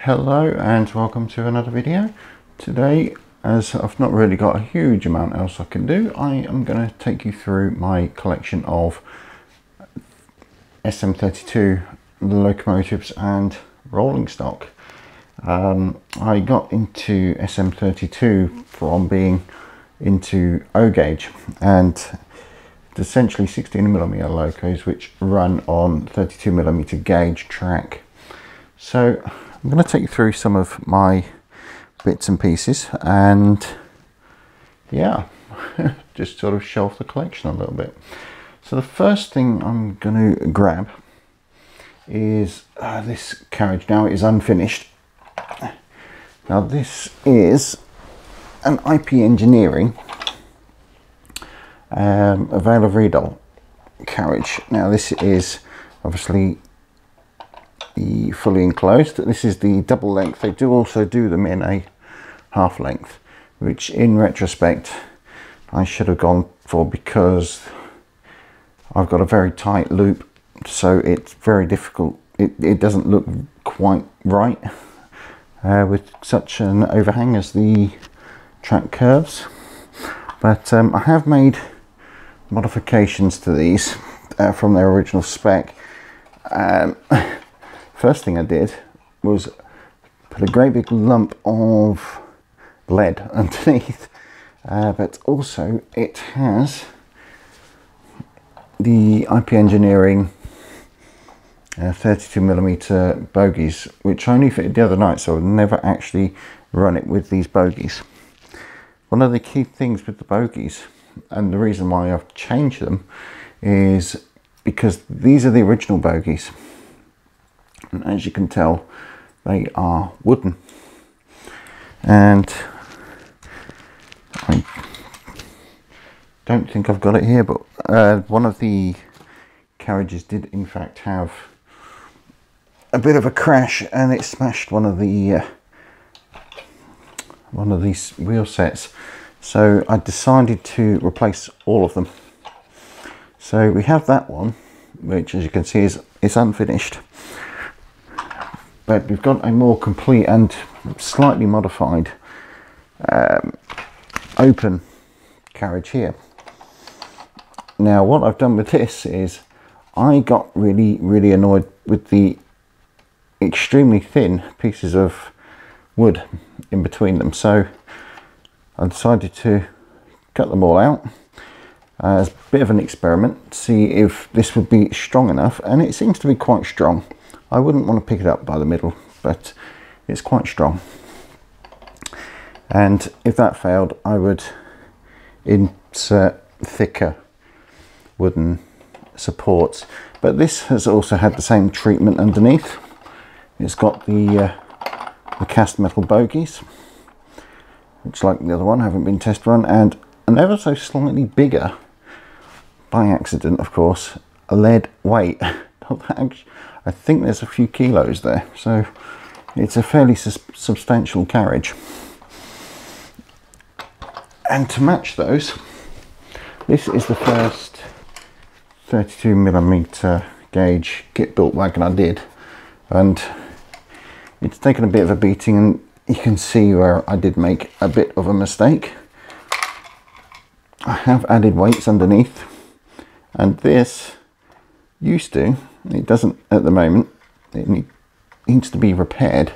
Hello and welcome to another video. Today, as I've not really got a huge amount else I can do, I am going to take you through my collection of sm32 locomotives and rolling stock. I got into sm32 from being into O-gauge, and it's essentially 16mm locos which run on 32mm gauge track. So I'm going to take you through some of my bits and pieces and yeah, just sort of show off the collection a little bit. So the first thing I'm going to grab is this carriage. Now it is unfinished. Now this is an IP Engineering Vale of Redol carriage. Now this is obviously the fully enclosed. This is the double length. They do also do them in a half length, which in retrospect I should have gone for because I've got a very tight loop, so it's very difficult. It doesn't look quite right with such an overhang as the track curves. But I have made modifications to these from their original spec. First thing I did was put a great big lump of lead underneath, but also it has the IP Engineering 32mm bogies, which I only fitted the other night, so I've never actually run it with these bogies. One of the key things with the bogies, and the reason why I've changed them, is because these are the original bogies. And as you can tell, they are wooden, and I don't think I've got it here, but one of the carriages did in fact have a bit of a crash, and it smashed one of these wheel sets. So I decided to replace all of them. So we have that one, which as you can see is unfinished. But we've got a more complete and slightly modified open carriage here. Now what I've done with this is I got really annoyed with the extremely thin pieces of wood in between them, so I decided to cut them all out as a bit of an experiment to see if this would be strong enough, and it seems to be quite strong. I wouldn't want to pick it up by the middle, but it's quite strong. And if that failed, I would insert thicker wooden supports. But this has also had the same treatment underneath. It's got the cast metal bogies, which, like the other one, haven't been test run, and an ever so slightly bigger, by accident of course, a lead weight. I think there's a few kilos there, so it's a fairly substantial carriage. And to match those, this is the first 32mm gauge kit built wagon I did, and it's taken a bit of a beating, and you can see where I did make a bit of a mistake. I have added weights underneath, and this used to, it doesn't at the moment, it needs to be repaired.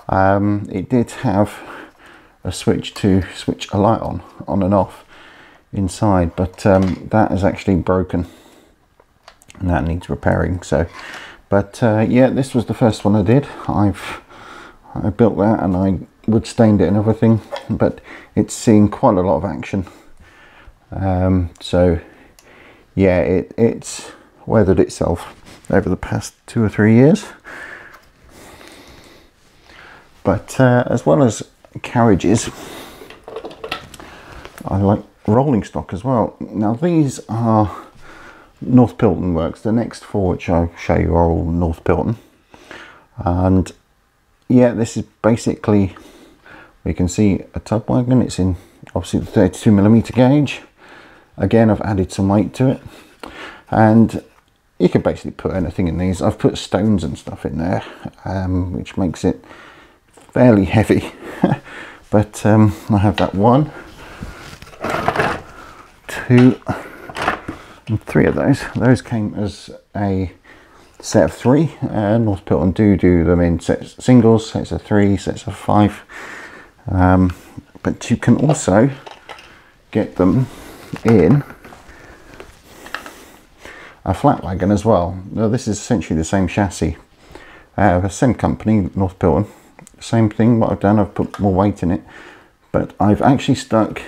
It did have a switch to switch a light on and off inside, but that is actually broken and that needs repairing. So but yeah, this was the first one I did. I built that and I wood stained it and everything, but it's seen quite a lot of action. So yeah, it's weathered itself over the past 2 or 3 years. But as well as carriages, I like rolling stock as well. Now these are North Pilton works. The next 4 which I'll show you are all North Pilton, and yeah, this is basically, we can see a tub wagon. It's in obviously the 32mm gauge. Again, I've added some weight to it, and you can basically put anything in these. I've put stones and stuff in there, which makes it fairly heavy. But I have that 1, 2 and 3 of those. Those came as a set of 3. North Pilton do them in singles, sets of 3, sets of 5. But you can also get them in a flat wagon as well. Now this is essentially the same chassis, the same company, North Pilton. Same thing. What I've done, I've put more weight in it, but I've actually stuck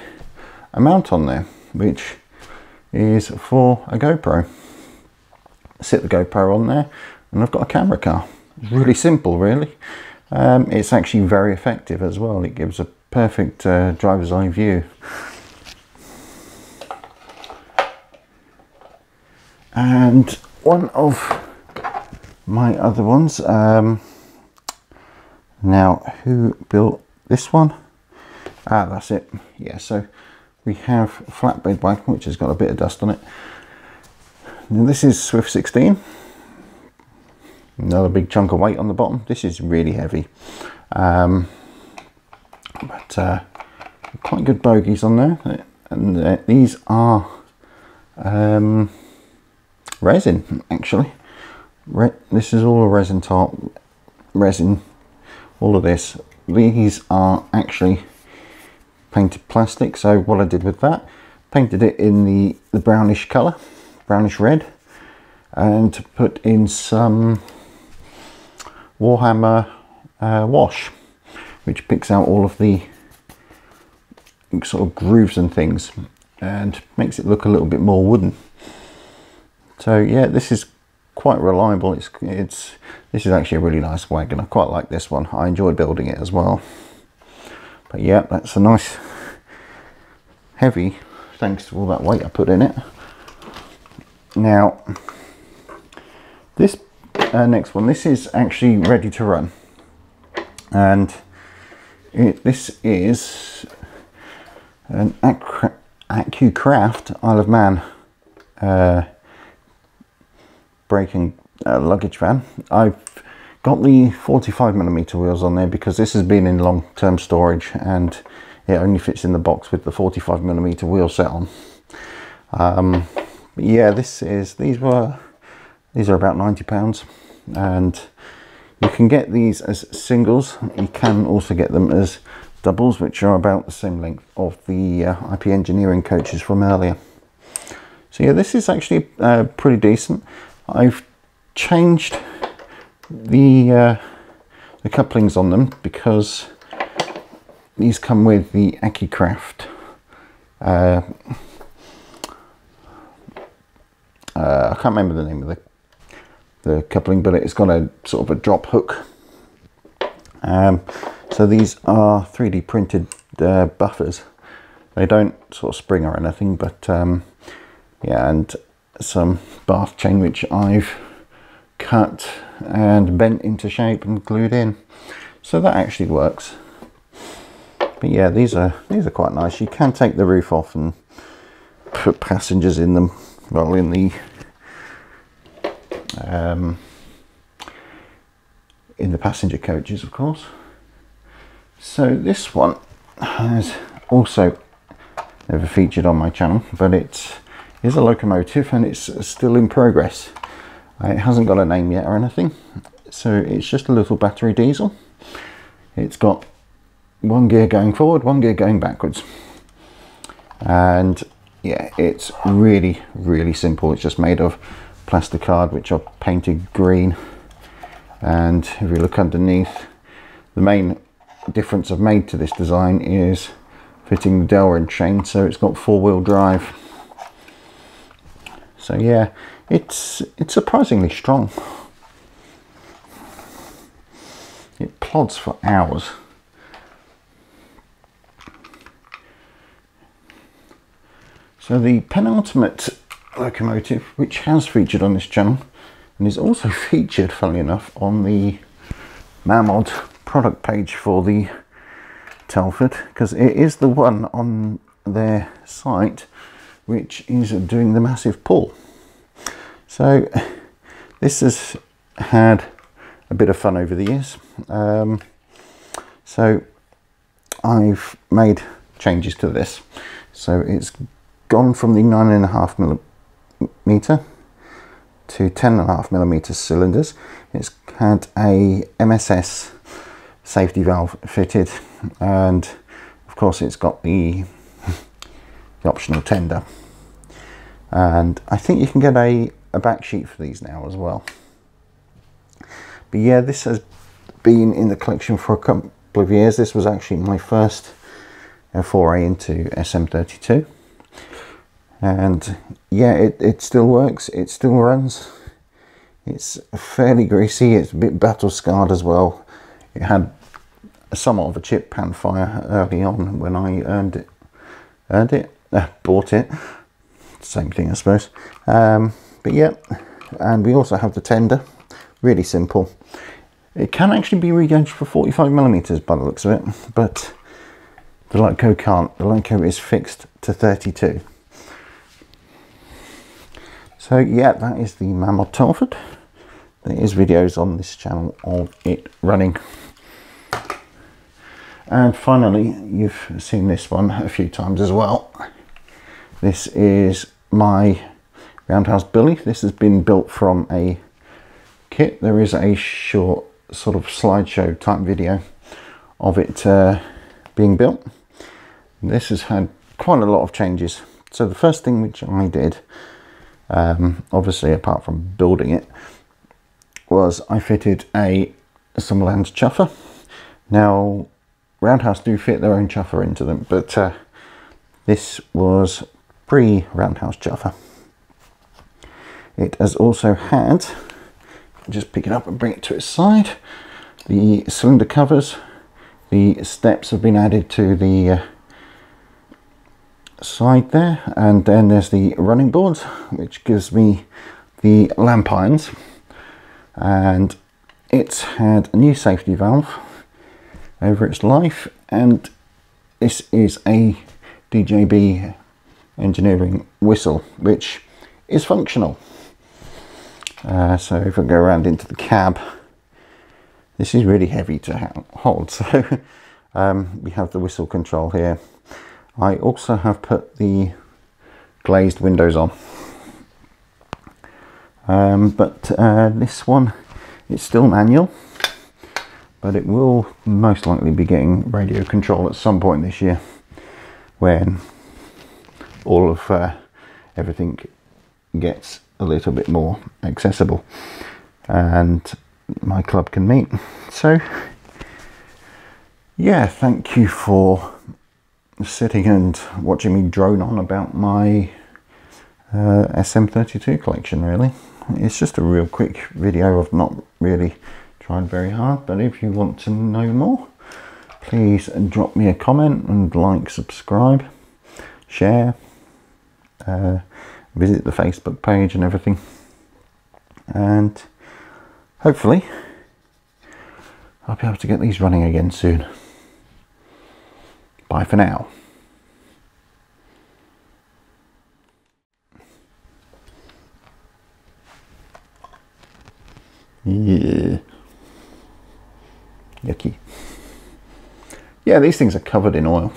a mount on there, which is for a GoPro. Sit the GoPro on there, and I've got a camera car. It's really simple, really. It's actually very effective as well. It gives a perfect driver's eye view. And one of my other ones, now who built this one? That's it. Yeah, so we have flatbed wagon, which has got a bit of dust on it. Now this is Swift 16. Another big chunk of weight on the bottom. This is really heavy, but quite good bogies on there. And these are resin, actually. This is all a resin top, resin, all of this. These are actually painted plastic. So what I did with that, painted it in the brownish colour, brownish red, and put in some Warhammer wash, which picks out all of the sort of grooves and things and makes it look a little bit more wooden. So yeah, this is quite reliable. This is actually a really nice wagon. I quite like this one. I enjoy building it as well. But yeah, that's a nice heavy, thanks to all that weight I put in it. Now this next one, this is actually ready to run, and this is an AccuCraft Isle of Man braking luggage van. I've got the 45mm wheels on there because this has been in long-term storage and it only fits in the box with the 45mm wheel set on. But yeah, these are about £90, and you can get these as singles. You can also get them as doubles, which are about the same length of the IP Engineering coaches from earlier. So yeah, this is actually pretty decent. I've changed the couplings on them because these come with the AccuCraft I can't remember the name of the coupling, but it's got a sort of a drop hook. So these are 3D printed buffers. They don't sort of spring or anything, but yeah, and some bath chain which I've cut and bent into shape and glued in. So that actually works. But yeah, these are quite nice. You can take the roof off and put passengers in them, well, in the passenger coaches, of course. So this one has also never featured on my channel, but it is a locomotive and it's still in progress. It hasn't got a name yet or anything, so it's just a little battery diesel. It's got one gear going forward, one gear going backwards, and yeah, it's really simple. It's just made of plasticard, which I've painted green, and if you look underneath, the main difference I've made to this design is fitting the Delrin chain, so it's got four-wheel drive. So yeah, it's surprisingly strong. It plods for hours. So the penultimate locomotive, which has featured on this channel and is also featured, funnily enough, on the Mamod product page for the Telford, because it is the one on their site which is doing the massive pull. So This has had a bit of fun over the years. So I've made changes to this. So it's gone from the 9.5mm to 10.5mm cylinders. It's had a MSS safety valve fitted, and of course it's got the optional tender, and I think you can get a back sheet for these now as well. But yeah, this has been in the collection for a couple of years. This was actually my first foray into sm32, and yeah, it still works, it still runs. It's fairly greasy, it's a bit battle scarred as well. It had somewhat of a chip pan fire early on when I bought it. Same thing, I suppose. But yeah, and we also have the tender. Really simple. It can actually be regauged for 45mm by the looks of it, but the Lyco can't. The Lyco is fixed to 32. So yeah, that is the Mammoth Telford. There is videos on this channel of it running. And finally, you've seen this one a few times as well. This is my Roundhouse Billy. This has been built from a kit. There is a short sort of slideshow type video of it being built. This has had quite a lot of changes. So the first thing which I did, obviously apart from building it, was I fitted a Summerland's chuffer. Now Roundhouse do fit their own chuffer into them, but this was pre-Roundhouse chuffer. It has also had, just pick it up and bring it to its side, the cylinder covers. The steps have been added to the side there, and then there's the running boards, which gives me the lamp irons, and it's had a new safety valve over its life, and this is a DJB engineering whistle which is functional. So if I go around into the cab, this is really heavy to hold, so we have the whistle control here. I also have put the glazed windows on, but this one, it's still manual, but it will most likely be getting radio control at some point this year, when all of everything gets a little bit more accessible and my club can meet. So yeah, thank you for sitting and watching me drone on about my sm32 collection. Really, it's just a real quick video. I've not really tried very hard, but if you want to know more, please drop me a comment and like, subscribe, share, visit the Facebook page and everything, and hopefully I'll be able to get these running again soon. Bye for now. Yeah. Yucky. Yeah, these things are covered in oil.